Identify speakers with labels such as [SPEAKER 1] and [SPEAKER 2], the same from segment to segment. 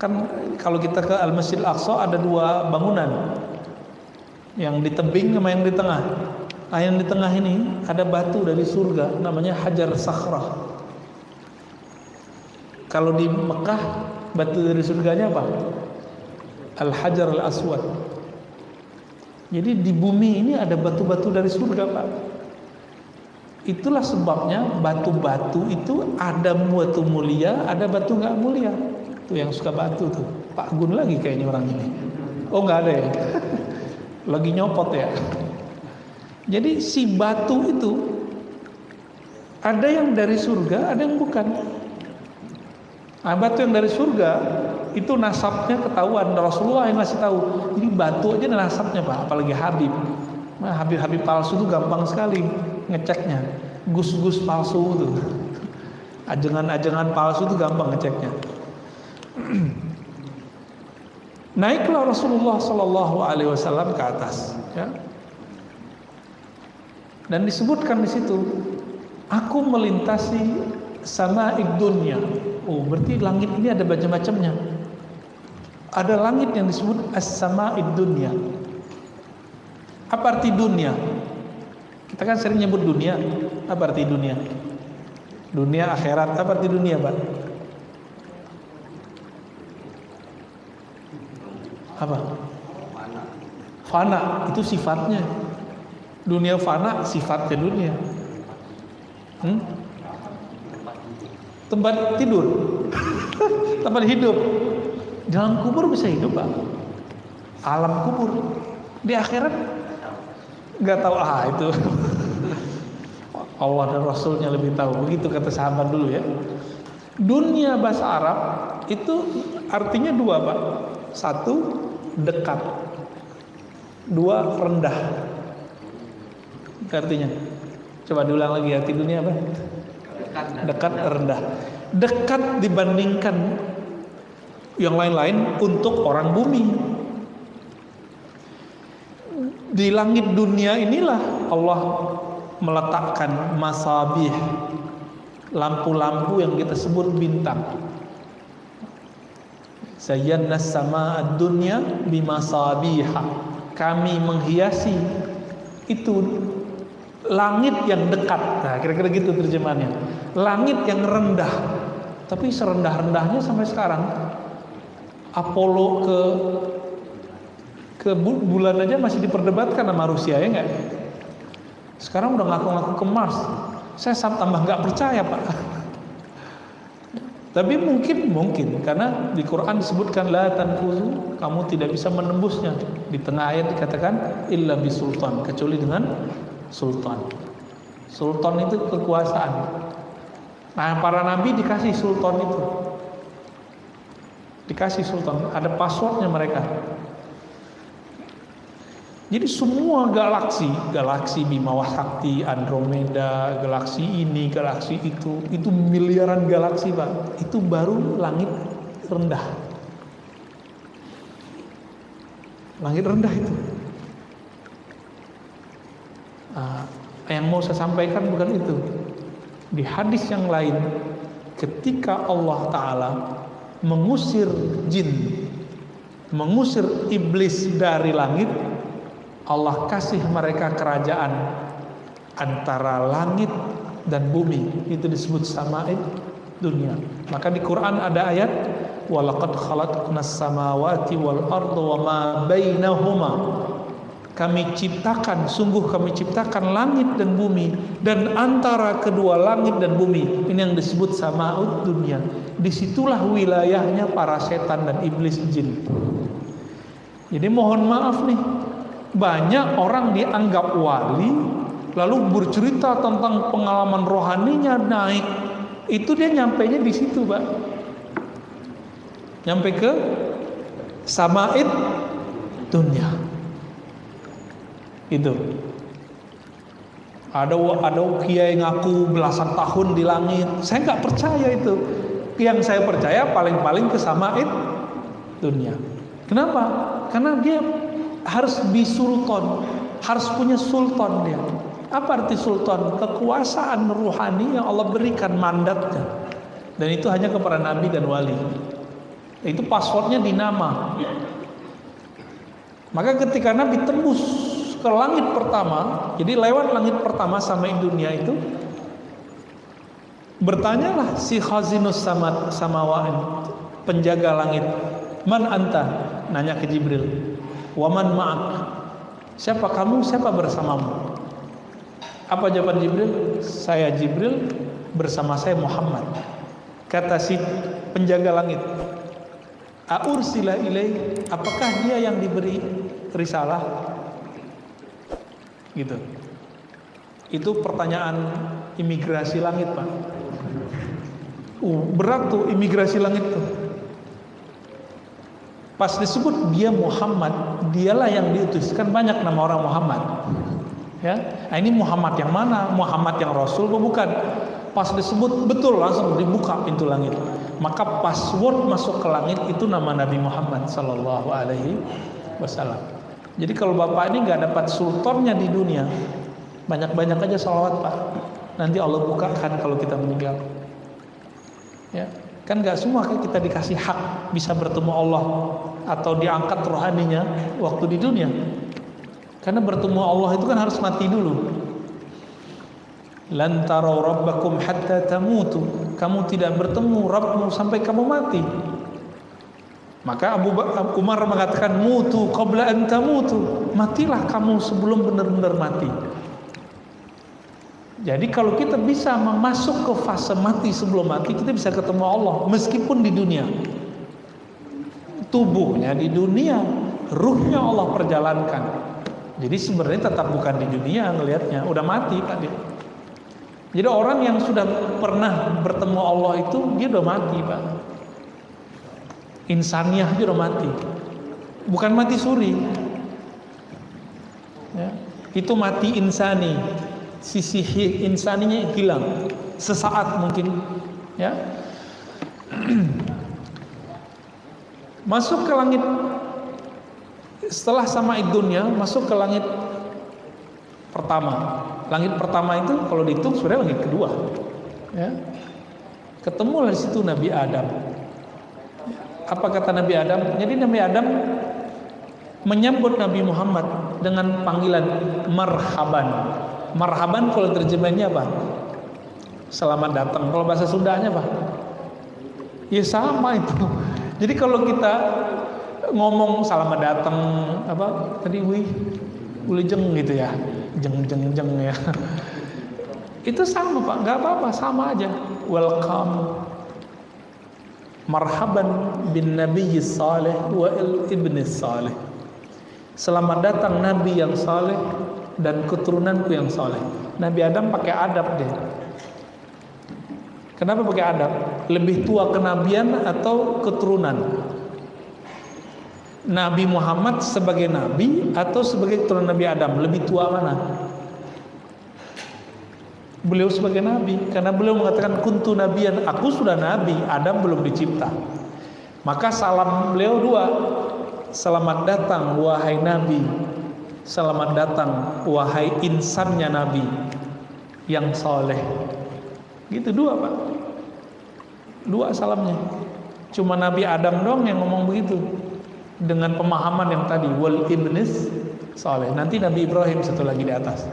[SPEAKER 1] Kan kalau kita ke Al-Masjid Al-Aqsa ada dua bangunan, yang di tebing sama yang di tengah. Nah, yang di tengah ini ada batu dari surga, namanya Hajar Sakhrah. Kalau di Mekah batu dari surganya apa? Al-Hajar Al-Aswad. Jadi di bumi ini ada batu-batu dari surga, Pak. Itulah sebabnya batu-batu itu ada batu mulia, ada batu nggak mulia. Tuh yang suka batu tuh, Pak Gun lagi kayaknya orang ini. Oh nggak ada ya? Lagi nyopot ya. Jadi si batu itu ada yang dari surga, ada yang bukan. Nah, batu yang dari surga itu nasabnya ketahuan, Rasulullah yang ngasih tahu. Jadi batu aja nasabnya, Pak, apalagi Habib. Nah, Habib palsu itu gampang sekali ngeceknya. Gus-gus palsu tuh, ajengan-ajengan palsu itu gampang ngeceknya. Naiklah Rasulullah Shallallahu Alaihi Wasallam ke atas, ya. Dan disebutkan di situ, aku melintasi sama'id dunya. Oh, berarti langit ini ada macam-macamnya. Ada langit yang disebut as-sama'id dunya. Apa arti dunia? Kita kan sering nyebut dunia. Apa arti dunia? Dunia akhirat. Apa arti dunia, Pak? Apa? Fana, itu sifatnya. Dunia fana, sifatnya dunia. Tempat tidur, tempat hidup. Dalam kubur bisa hidup, Pak. Alam kubur. Di akhirat nggak tahu itu. Allah dan Rasulnya lebih tahu. Begitu kata sahabat dulu ya. Dunia bahasa Arab itu artinya dua, Pak. Satu, dekat. Dua, rendah. Artinya, coba diulang lagi, arti dunia apa? Dekat, rendah. Dekat dibandingkan yang lain-lain untuk orang bumi. Di langit dunia inilah Allah meletakkan masabih, lampu-lampu yang kita sebut bintang. Zayyana sama'ad dunya bimasabiha. Kami menghiasi itu langit yang dekat. Nah, kira-kira gitu terjemahannya. Langit yang rendah. Tapi serendah-rendahnya sampai sekarang Apollo ke bulan aja masih diperdebatkan sama Rusia, ya enggak? Sekarang udah ngaku-ngaku ke Mars. Saya tambah nggak percaya, Pak. Tapi mungkin karena di Quran disebutkan la tanfuzu, kamu tidak bisa menembusnya. Di tengah ayat dikatakan illa bisultan, kecuali dengan sultan. Sultan itu kekuasaan. Nah, para nabi dikasih sultan itu. Dikasih sultan, ada passwordnya mereka. Jadi semua galaksi Bima Sakti, Andromeda, galaksi ini, galaksi itu miliaran galaksi, Pak. Itu baru langit rendah. Langit rendah itu. Nah, yang mau saya sampaikan bukan itu. Di hadis yang lain, ketika Allah Ta'ala mengusir jin, mengusir iblis dari langit, Allah kasih mereka kerajaan antara langit dan bumi. Itu disebut sama'id dunia. Maka di Quran ada ayat walaqad khalaqnas samawati wal arda wama bainahuma. Sungguh kami ciptakan langit dan bumi, dan antara kedua langit dan bumi ini yang disebut sama'ud dunia. Disitulah wilayahnya para setan dan iblis jin. Jadi mohon maaf nih, banyak orang dianggap wali lalu bercerita tentang pengalaman rohaninya naik. Itu dia nyampainya di situ, Pak. Nyampe ke sama'id dunia. Itu. Ada kiai ngaku belasan tahun di langit. Saya nggak percaya itu. Yang saya percaya paling-paling ke sama'id dunia. Kenapa? Karena dia harus bisultan, harus punya sultan dia. Apa arti sultan? Kekuasaan rohani yang Allah berikan mandatnya. Dan itu hanya kepada nabi dan wali. Itu passwordnya di nama. Maka ketika Nabi tembus ke langit pertama, jadi lewat langit pertama sampai dunia itu, bertanyalah si khazinus samawat, penjaga langit, man anta, nanya ke Jibril, waman ma'ak, siapa kamu, siapa bersamamu? Apa jawaban Jibril? Saya Jibril, bersama saya Muhammad. Kata si penjaga langit, aursila ilai, apakah dia yang diberi risalah? Gitu. Itu pertanyaan imigrasi langit, Pak. Berat tuh imigrasi langit tuh. Pas disebut dia Muhammad, dialah yang diutus. Kan banyak nama orang Muhammad. Ya, nah ini Muhammad yang mana? Muhammad yang Rasul atau bukan? Pas disebut betul langsung dibuka pintu langit. Maka password masuk ke langit itu nama Nabi Muhammad Sallallahu Alaihi Wasallam. Jadi kalau bapak ini nggak dapat sultannya di dunia, banyak-banyak aja sholawat Pak. Nanti Allah bukakan kalau kita meninggal. Ya, kan nggak semua kan kita dikasih hak bisa bertemu Allah atau diangkat rohaninya waktu di dunia. Karena bertemu Allah itu kan harus mati dulu. Lan tarau rabbakum hatta tamutu. Kamu tidak bertemu Rabbmu sampai kamu mati. Maka Umar mengatakan mutu qabla an tamutu. Matilah kamu sebelum benar-benar mati. Jadi kalau kita bisa masuk ke fase mati sebelum mati, kita bisa ketemu Allah meskipun di dunia. Tubuhnya di dunia, ruhnya Allah perjalankan. Jadi sebenarnya tetap bukan di dunia ngelihatnya, udah mati Pak dia. Jadi orang yang sudah pernah bertemu Allah itu dia udah mati Pak. Insaniah dia udah mati, bukan mati suri. Ya. Itu mati insani, sisi insaninya hilang sesaat mungkin. Ya. Masuk ke langit. Setelah sama dunia masuk ke langit pertama. Langit pertama itu kalau dihitung sebenarnya langit kedua. Ya. Ketemulah di situ Nabi Adam. Apa kata Nabi Adam? Jadi Nabi Adam menyambut Nabi Muhammad dengan panggilan marhaban. Marhaban kalau terjemahnya apa? Selamat datang. Kalau bahasa Sundanya apa? Ya sama itu. Jadi kalau kita ngomong selamat datang apa tadi wilujeng gitu ya, jeng ya, itu sama Pak, nggak apa-apa, sama aja. Welcome, marhaban bin nabiyyi salih wa ibni salih. Selamat datang Nabi yang saleh dan keturunanku yang saleh. Nabi Adam pakai adab deh. Kenapa pakai adab? Lebih tua kenabian atau keturunan? Nabi Muhammad sebagai nabi atau sebagai keturunan Nabi Adam, lebih tua mana? Beliau sebagai nabi, karena beliau mengatakan kuntu nabiyan, aku sudah nabi, Adam belum dicipta. Maka salam beliau dua, selamat datang wahai nabi, selamat datang wahai insannya nabi yang soleh. Gitu dua Pak, dua salamnya. Cuma Nabi Adam dong yang ngomong begitu, dengan pemahaman yang tadi wal ibnis saleh. Nanti Nabi Ibrahim satu lagi di atas.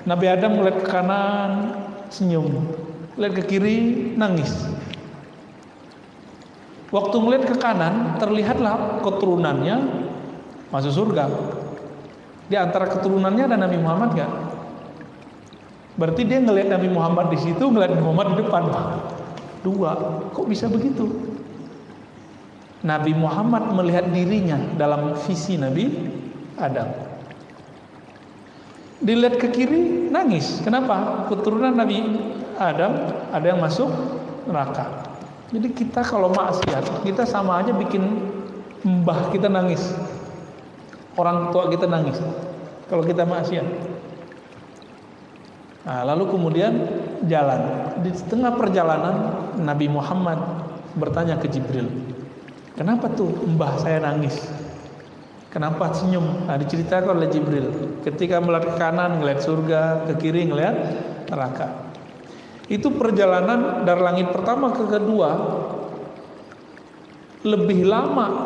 [SPEAKER 1] Nabi Adam melihat ke kanan senyum, lihat ke kiri nangis. Waktu melihat ke kanan terlihatlah keturunannya masuk surga. Di antara keturunannya ada Nabi Muhammad enggak? Berarti dia ngelihat Nabi Muhammad di situ, ngelihat Nabi Muhammad di depan. Dua. Kok bisa begitu? Nabi Muhammad melihat dirinya dalam visi Nabi Adam. Dilihat ke kiri nangis. Kenapa? Keturunan Nabi Adam ada yang masuk neraka. Jadi kita kalau maksiat, kita sama aja bikin mbah kita nangis, orang tua kita nangis kalau kita maksiat. Nah, lalu kemudian jalan. Di tengah perjalanan Nabi Muhammad bertanya ke Jibril, kenapa tuh mbah saya nangis? Kenapa senyum? Nah, diceritakan oleh Jibril. Ketika melihat ke kanan ngelihat surga, ke kiri ngelihat neraka. Itu perjalanan dari langit pertama ke kedua lebih lama,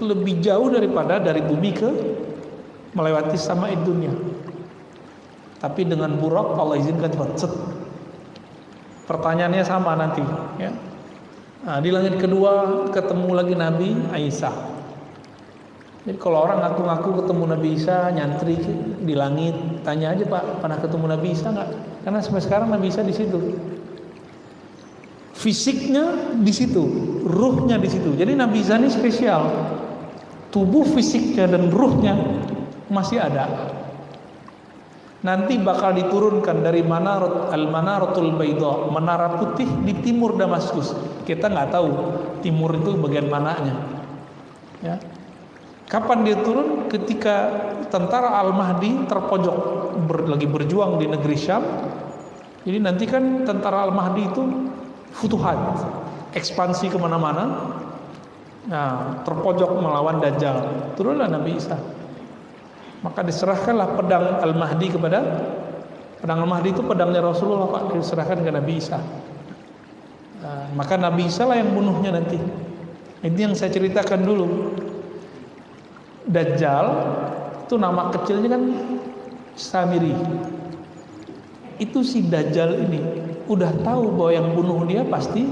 [SPEAKER 1] lebih jauh daripada dari bumi ke melewati sama dunia. Tapi dengan Buraq Allah izinkan cepat. Pertanyaannya sama nanti, ya. Nah, di langit kedua ketemu lagi Nabi Isa. Jadi kalau orang ngaku-ngaku ketemu Nabi Isa, nyantri di langit, tanya aja, Pak, pernah ketemu Nabi Isa nggak? Karena sampai sekarang Nabi Isa di situ. Fisiknya di situ, ruhnya di situ. Jadi Nabi Isa ini spesial. Tubuh fisiknya dan ruhnya masih ada. Nanti bakal diturunkan dari Al-Manaratul Baydha, menara putih di timur Damaskus. Kita nggak tahu timur itu bagian mananya. Ya. Kapan dia turun? Ketika tentara Al-Mahdi terpojok lagi berjuang di negeri Syam. Jadi nanti kan tentara Al-Mahdi itu futuhat, ekspansi kemana-mana. Nah, terpojok melawan Dajjal. Turunlah Nabi Isa. Maka diserahkanlah pedang Al-Mahdi kepada pedang Al-Mahdi itu pedangnya Rasulullah, Pak, diserahkan ke Nabi Isa. Nah, maka Nabi Isa lah yang bunuhnya nanti. Ini yang saya ceritakan dulu. Dajjal itu nama kecilnya kan Samiri. Itu si Dajjal ini udah tahu bahwa yang bunuh dia pasti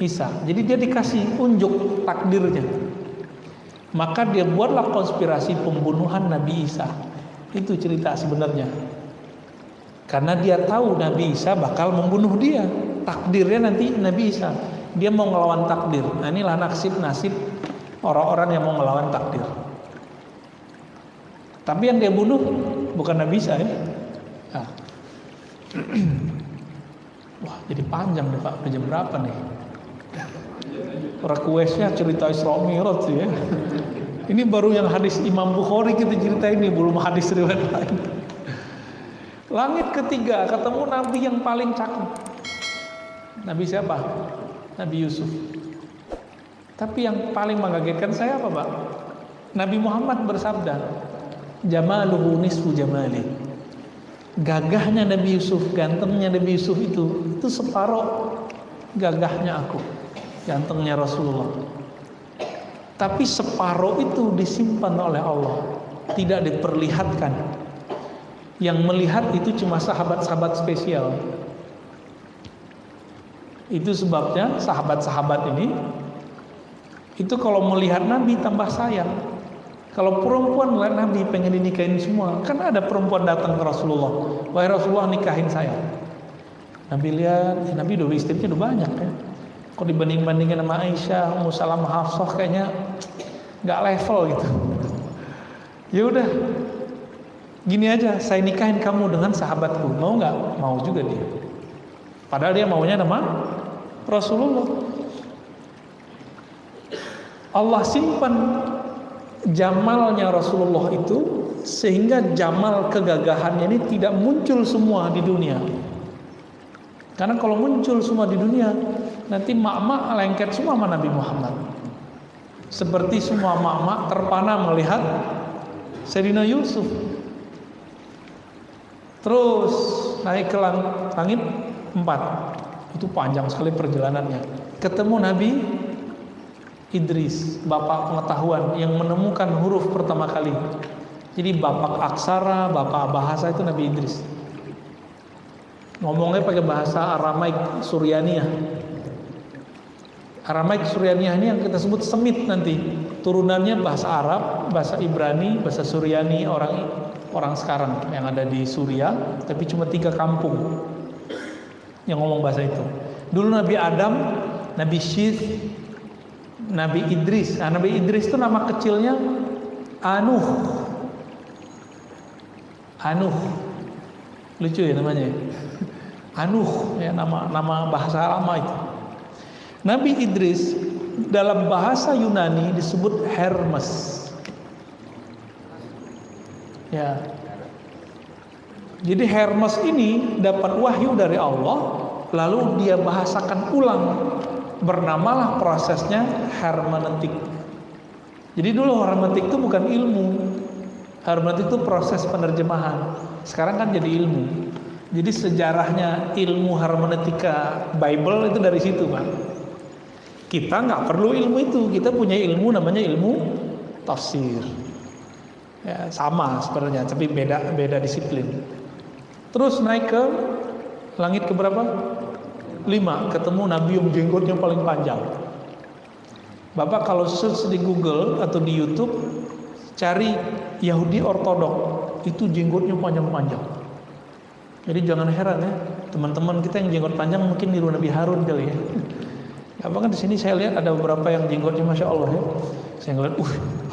[SPEAKER 1] Isa. Jadi dia dikasih unjuk takdirnya. Maka dia buatlah konspirasi pembunuhan Nabi Isa. Itu cerita sebenarnya. Karena dia tahu Nabi Isa bakal membunuh dia. Takdirnya nanti Nabi Isa. Dia mau ngelawan takdir. Nah, inilah nasib orang-orang yang mau ngelawan takdir. Tapi yang dia bunuh bukan Nabi Isa, ya. Nah. Wah, jadi panjang deh, Pak. Udah jam berapa nih? Requestnya cerita Isra Mi'raj sih, ya. Ini baru yang hadis Imam Bukhari kita cerita ini, belum hadis riwayat lain. Langit ketiga ketemu Nabi yang paling cakep. Nabi siapa? Nabi Yusuf. Tapi yang paling mengagetkan saya apa, Pak? Nabi Muhammad bersabda, "Jamaluhu nisfu jamali." Gagahnya Nabi Yusuf, gantengnya Nabi Yusuf itu separuh gagahnya aku, gantengnya Rasulullah. Tapi separuh itu disimpan oleh Allah, tidak diperlihatkan. Yang melihat itu cuma sahabat-sahabat spesial. Itu sebabnya sahabat-sahabat ini itu kalau melihat Nabi tambah sayang. Kalau perempuan melihat Nabi pengen dinikahin semua. Kan ada perempuan datang ke Rasulullah, "Wahai Rasulullah, nikahin saya." Nabi lihat, Nabi udah istrinya udah banyak, ya. Kok dibanding-bandingin sama Aisyah, Ummu Salamah, Hafsah, kayaknya nggak level gitu. Ya udah, gini aja, saya nikahin kamu dengan sahabatku. Mau nggak? Mau juga dia. Padahal dia maunya nama Rasulullah. Allah simpan jamalnya Rasulullah itu sehingga jamal kegagahannya ini tidak muncul semua di dunia. Karena kalau muncul semua di dunia, nanti mak-mak lengket semua sama Nabi Muhammad. Seperti semua mak-mak terpana melihat Sayyidina Yusuf. Terus naik ke langit 4. Itu panjang sekali perjalanannya. Ketemu Nabi Idris, bapak pengetahuan yang menemukan huruf pertama kali. Jadi bapak aksara, bapak bahasa itu Nabi Idris. Ngomongnya pakai bahasa Aramaik Suryaniyah. Aramaik Suryaniyah ini yang kita sebut Semit nanti. Turunannya bahasa Arab, bahasa Ibrani, bahasa Suryani orang sekarang yang ada di Suria, tapi cuma 3 kampung yang ngomong bahasa itu. Dulu Nabi Adam, Nabi Syith, Nabi Idris. Nah, Nabi Idris itu nama kecilnya Anuh. Anuh. Lucu ya namanya. Anuh ya, nama bahasa lama itu. Nabi Idris dalam bahasa Yunani disebut Hermes. Ya. Jadi Hermes ini dapat wahyu dari Allah, lalu dia bahasakan ulang. Bernamalah prosesnya hermeneutik. Jadi dulu hermeneutik itu bukan ilmu. Hermeneutik itu proses penerjemahan. Sekarang kan jadi ilmu. Jadi sejarahnya ilmu hermeneutika Bible itu dari situ, Pak. Kita nggak perlu ilmu itu, kita punya ilmu namanya ilmu tafsir. Ya, sama sebenarnya, tapi beda disiplin. Terus naik ke langit ke berapa? 5, ketemu Nabi yang jenggotnya paling panjang. Bapak kalau search di Google atau di YouTube, cari Yahudi ortodok, itu jenggotnya panjang-panjang. Jadi jangan heran ya, teman-teman kita yang jenggot panjang mungkin niru Nabi Harun kali ya. Bahkan di sini saya lihat ada beberapa yang jenggotnya masya Allah ya. Saya ngeliat,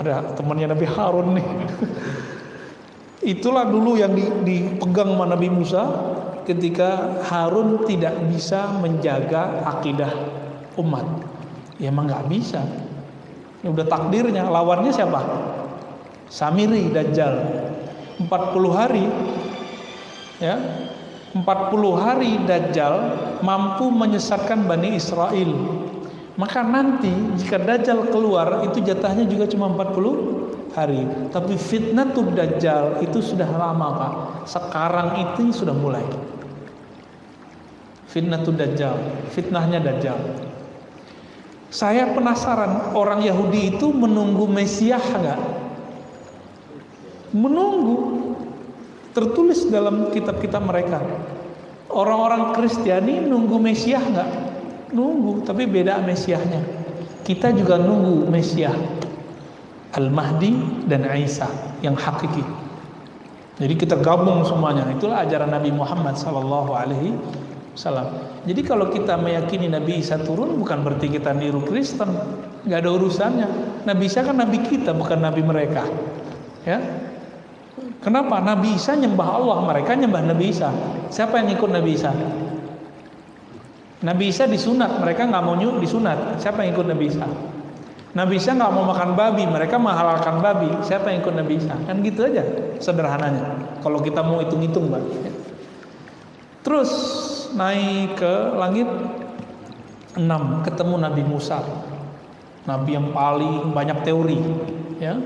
[SPEAKER 1] ada temannya Nabi Harun nih. Itulah dulu yang dipegang sama Nabi Musa ketika Harun tidak bisa menjaga akidah umat. Ya emang nggak bisa. Ya udah takdirnya. Lawannya siapa? Samiri Dajjal. 40 hari, ya. 40 hari Dajjal mampu menyesatkan Bani Israel. Maka nanti jika Dajjal keluar itu jatahnya juga cuma 40 hari. Tapi fitnatul Dajjal itu sudah lama Pak. Sekarang itu sudah mulai. Fitnatul Dajjal, fitnahnya Dajjal. Saya penasaran, orang Yahudi itu menunggu Mesias enggak? Menunggu. Tertulis dalam kitab-kitab mereka. Orang-orang Kristiani nunggu Mesias enggak? Nunggu, tapi beda Mesiasnya. Kita juga nunggu Mesias Al-Mahdi dan Isa yang hakiki. Jadi kita gabung semuanya. Itulah ajaran Nabi Muhammad SAW. Jadi kalau kita meyakini Nabi Isa turun, bukan berarti kita niru Kristen. Nggak ada urusannya. Nabi Isa kan Nabi kita, bukan Nabi mereka. Ya. Kenapa? Nabi Isa nyembah Allah, mereka nyembah Nabi Isa. Siapa yang ikut Nabi Isa? Nabi Isa disunat, mereka nggak mau disunat. Siapa yang ikut Nabi Isa? Nabi Isa nggak mau makan babi, mereka menghalalkan babi. Siapa yang ikut Nabi Isa? Kan gitu aja, sederhananya. Kalau kita mau hitung-hitung, Pak. Terus naik ke langit 6, ketemu Nabi Musa, Nabi yang paling banyak teori, ya.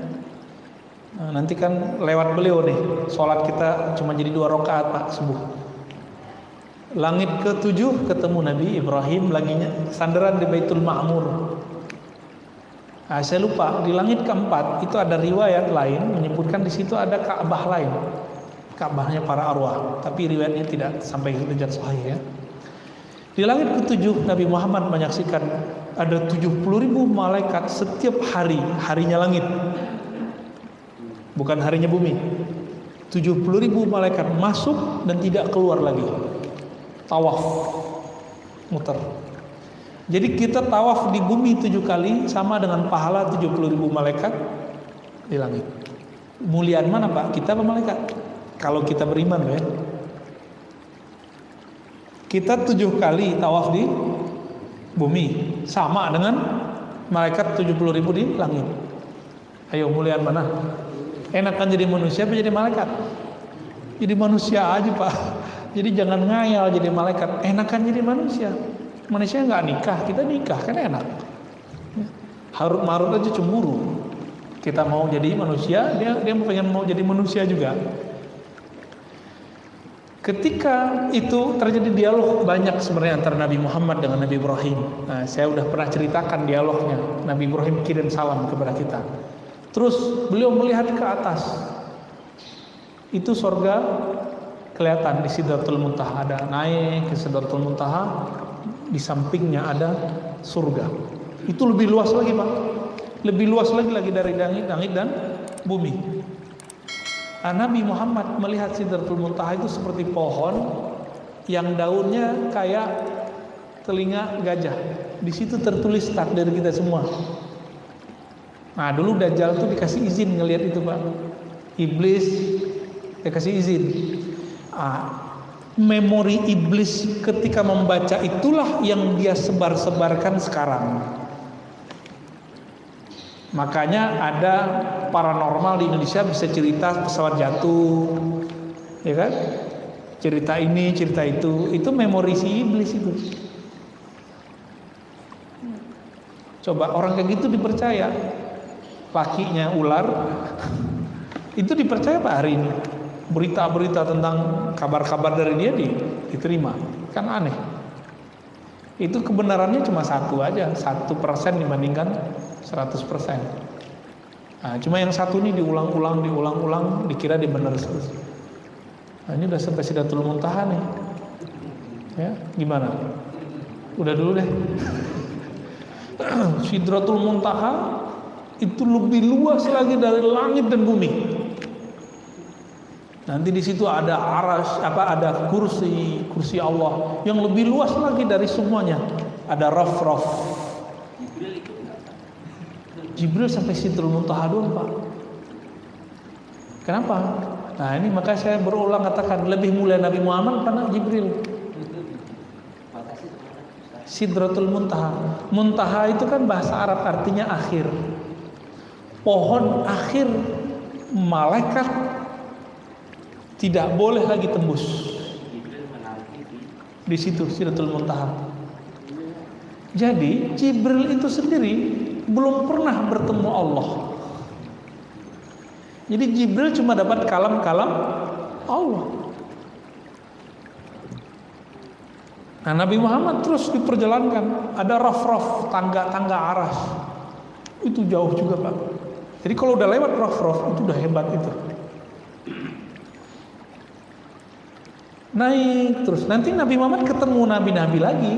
[SPEAKER 1] Nah, nanti kan lewat beliau nih, sholat kita cuma jadi 2 rakaat Pak subuh. Langit ke-7 ketemu Nabi Ibrahim lagi sandaran di Baitul Ma'mur. Nah, saya lupa di langit ke-4 itu ada riwayat lain menyebutkan di situ ada Ka'bah lain, Ka'bahnya para arwah, tapi riwayatnya tidak sampai derajat sahih ya. Di langit ke-7 Nabi Muhammad menyaksikan ada 70.000 malaikat setiap hari, harinya langit. Bukan harinya bumi. 70.000 malaikat masuk dan tidak keluar lagi. Tawaf, muter. Jadi kita tawaf di bumi 7 kali sama dengan pahala 70.000 malaikat di langit. Muliaan mana Pak? Kita apa malaikat? Kalau kita beriman ya. Kita 7 kali tawaf di bumi sama dengan malaikat 70.000 di langit. Ayo muliaan mana? Enakan jadi manusia apa jadi malaikat? Jadi manusia aja Pak. Jadi jangan ngayal jadi malaikat. Enakan jadi manusia. Manusia nggak nikah, kita nikah kan enak. Harut marut aja cemburu. Kita mau jadi manusia, dia pengen mau jadi manusia juga. Ketika itu terjadi dialog banyak sebenarnya antara Nabi Muhammad dengan Nabi Ibrahim. Nah, saya udah pernah ceritakan dialognya. Nabi Ibrahim kirim salam kepada kita. Terus beliau melihat ke atas. Itu surga kelihatan di Sidratul Muntaha, ada naik ke Sidratul Muntaha, di sampingnya ada surga. Itu lebih luas lagi Pak. Lebih luas lagi dari langit dan bumi. Nabi Muhammad melihat Sidratul Muntaha itu seperti pohon yang daunnya kayak telinga gajah. Di situ tertulis takdir kita semua. Nah dulu Dajjal tuh dikasih izin ngelihat itu Pak. Iblis dikasih izin. Memori iblis ketika membaca itulah yang dia sebar-sebarkan sekarang. Makanya ada paranormal di Indonesia bisa cerita pesawat jatuh, ya kan? Cerita ini, cerita itu memori si iblis itu. Coba orang kayak gitu dipercaya, lakinya ular, itu dipercaya Pak hari ini. Berita-berita tentang kabar-kabar dari dia diterima, kan aneh. Itu kebenarannya cuma 1 aja, 1% dibandingkan 100%. Nah, cuma yang 1 ini diulang-ulang, dikira dia benar terus. Nah, ini udah sampai Sidratul Muntaha nih. Ya, gimana? Udah dulu deh. Sidratul Muntaha itu lebih luas lagi dari langit dan bumi. Nanti di situ ada ada kursi Allah yang lebih luas lagi dari semuanya. Ada raf-raf. Jibril sampai Sidratul Muntaha doang, Pak. Kenapa? Nah, ini maka saya berulang katakan lebih mulia Nabi Muhammad karena Jibril. Sidratul Muntaha. Muntaha itu kan bahasa Arab artinya akhir. Pohon akhir malaikat tidak boleh lagi tembus. Di situ Sidratul Muntaha. Jadi Jibril itu sendiri belum pernah bertemu Allah. Jadi Jibril cuma dapat kalam-kalam Allah. Nah, Nabi Muhammad terus diperjalankan, ada raf-raf, tangga-tangga aras. Itu jauh juga, Pak. Jadi kalau udah lewat raf-raf itu udah hebat itu. Naik terus. Nanti Nabi Muhammad ketemu nabi-nabi lagi.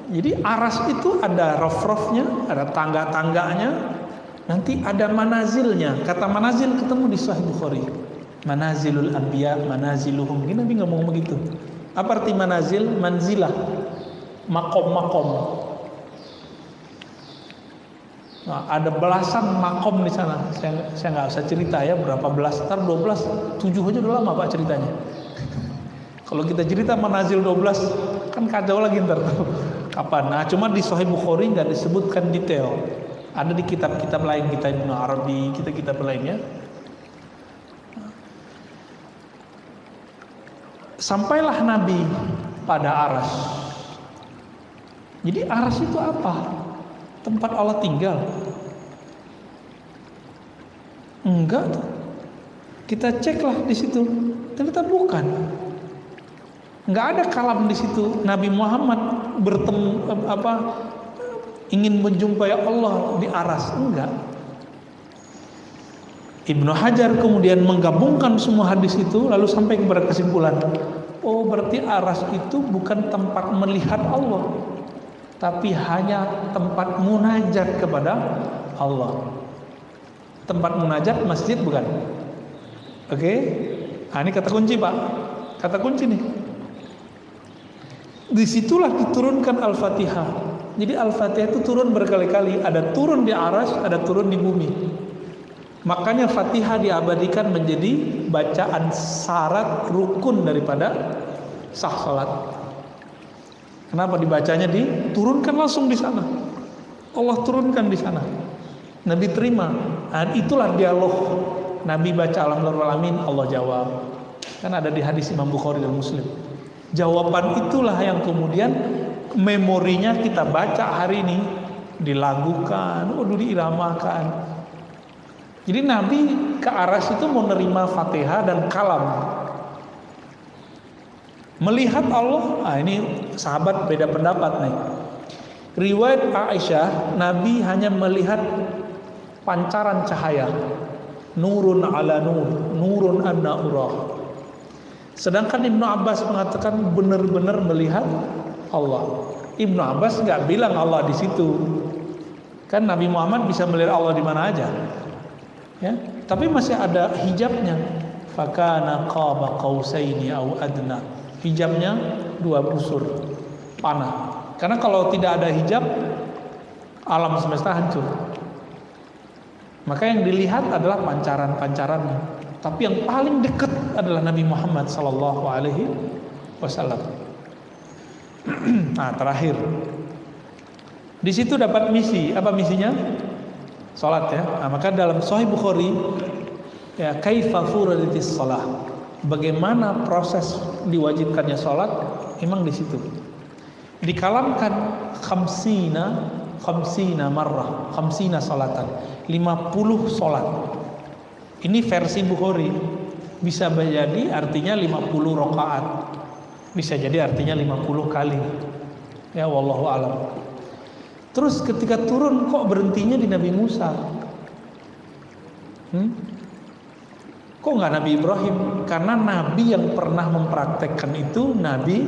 [SPEAKER 1] Jadi aras itu ada raf-rafnya, ada tangga-tangganya. Nanti ada manazilnya. Kata manazil ketemu di Sahih Bukhari. Manazilul anbiya, manaziluhum. Ini Nabi ngomong begitu. Apa arti manazil? Manzilah, makom-makom. Nah, ada belasan makom di sana. Saya nggak usah cerita ya berapa belas, ntar 12, 7 aja udah lama Pak ceritanya. Kalau kita cerita manazil 12 kan kacau lagi ntar tuh. Kapan? Nah, cuma di Sahih Bukhari nggak disebutkan detail. Ada di kitab-kitab lain, kitab Ibnu Arabi, kitab-kitab lainnya. Sampailah Nabi pada aras. Jadi aras itu apa? Tempat Allah tinggal? Enggak. Kita ceklah di situ. Ternyata bukan. Enggak ada kalam di situ. Nabi Muhammad bertemu ingin menjumpai Allah di aras. Enggak. Ibnu Hajar kemudian menggabungkan semua hadis itu lalu sampai kepada kesimpulan, oh berarti aras itu bukan tempat melihat Allah, tapi hanya tempat munajat kepada Allah. Tempat munajat masjid bukan? Oke? Nah, ini kata kunci Pak. Kata kunci nih. Disitulah diturunkan Al-Fatihah. Jadi Al-Fatihah itu turun berkali-kali. Ada turun di aras, ada turun di bumi. Makanya Fatihah diabadikan menjadi bacaan syarat rukun daripada sah salat. Kenapa dibacanya? Diturunkan langsung di sana. Allah turunkan di sana. Nabi terima. Dan itulah dialog. Nabi baca alhamdulillah alamin, Allah jawab. Kan ada di hadis Imam Bukhari dan Muslim. Jawaban itulah yang kemudian memorinya kita baca hari ini, dilagukan, diiramakan. Jadi Nabi ke aras itu menerima Fatihah dan kalam. Melihat Allah, ini sahabat beda pendapat nih. Riwayat Aisyah, Nabi hanya melihat pancaran cahaya. Nurun ala nur, nurun anna urah. Sedangkan Ibnu Abbas mengatakan benar-benar melihat Allah. Ibnu Abbas nggak bilang Allah di situ. Kan Nabi Muhammad bisa melihat Allah di mana aja. Ya, tapi masih ada hijabnya. Fakana qaba qausaini au adna. Hijabnya 2 busur panah. Karena kalau tidak ada hijab, alam semesta hancur. Maka yang dilihat adalah pancaran-pancarannya. Tapi yang paling dekat adalah Nabi Muhammad sallallahu alaihi wasallam. Nah, terakhir. Di situ dapat misi. Apa misinya? Salat ya. Nah, maka dalam Sahih Bukhari ya kaifa furadatis shalah. Bagaimana proses diwajibkannya salat? Memang di situ. Dikalamkan khamsina marrah, khamsina salatan. 50 salat. Ini versi Bukhari. Bisa jadi artinya 50 rakaat. Bisa jadi artinya 50 kali. Ya wallahu alam. Terus ketika turun kok berhentinya di Nabi Musa? Kok nggak Nabi Ibrahim? Karena Nabi yang pernah mempraktekkan itu Nabi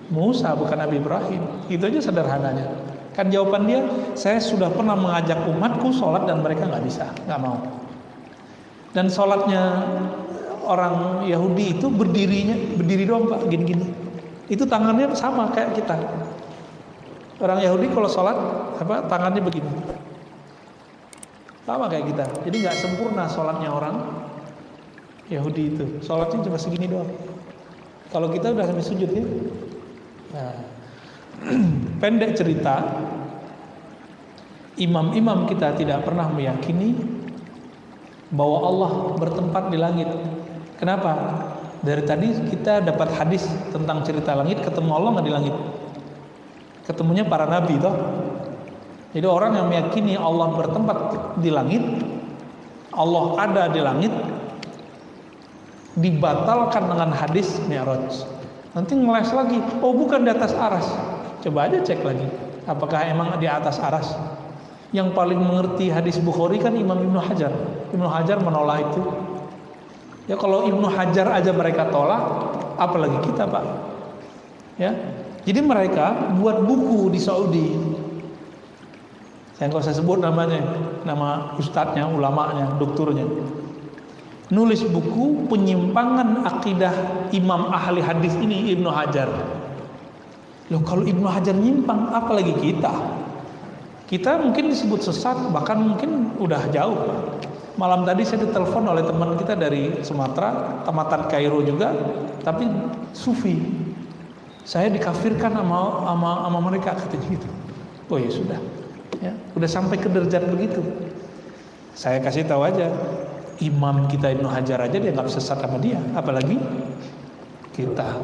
[SPEAKER 1] Musa, bukan Nabi Ibrahim. Itu aja sederhananya. Kan jawaban dia, saya sudah pernah mengajak umatku sholat dan mereka nggak bisa, nggak mau. Dan sholatnya orang Yahudi itu berdiri doang Pak, gini-gini. Itu tangannya sama kayak kita. Orang Yahudi kalau sholat tangannya begini, sama kayak kita. Jadi nggak sempurna sholatnya orang Yahudi itu. Sholatnya cuma segini doang. Kalau kita udah sampai sujud ya. Nah, pendek cerita, imam-imam kita tidak pernah meyakini bahwa Allah bertempat di langit. Kenapa? Dari tadi kita dapat hadis tentang cerita langit, ketemu Allah nggak di langit? Ketemunya para nabi toh. Jadi orang yang meyakini Allah bertempat di langit, Allah ada di langit, dibatalkan dengan hadis Mi'raj. Nanti ngeles lagi, oh bukan di atas aras. Coba aja cek lagi, apakah emang di atas aras? Yang paling mengerti hadis Bukhari kan Imam Ibnu Hajar. Ibnu Hajar menolak itu. Ya kalau Ibnu Hajar aja mereka tolak, apalagi kita Pak. Ya, jadi mereka buat buku di Saudi. Saya nggak usah sebut namanya, nama ustadznya, ulamanya, dokturnya. Nulis buku penyimpangan akidah imam ahli hadis ini Ibnu Hajar. Loh kalau Ibnu Hajar nyimpang, apalagi kita? Kita mungkin disebut sesat, bahkan mungkin udah jauh Pak. Malam tadi saya ditelepon oleh teman kita dari Sumatera, tamatan Kairo juga, tapi sufi. Saya dikafirkan sama mereka katanya gitu. Oh ya sudah, ya udah sampai ke derajat begitu. Saya kasih tahu aja, imam kita Ibnu Hajar aja dia nggak sesat sama dia, apalagi kita.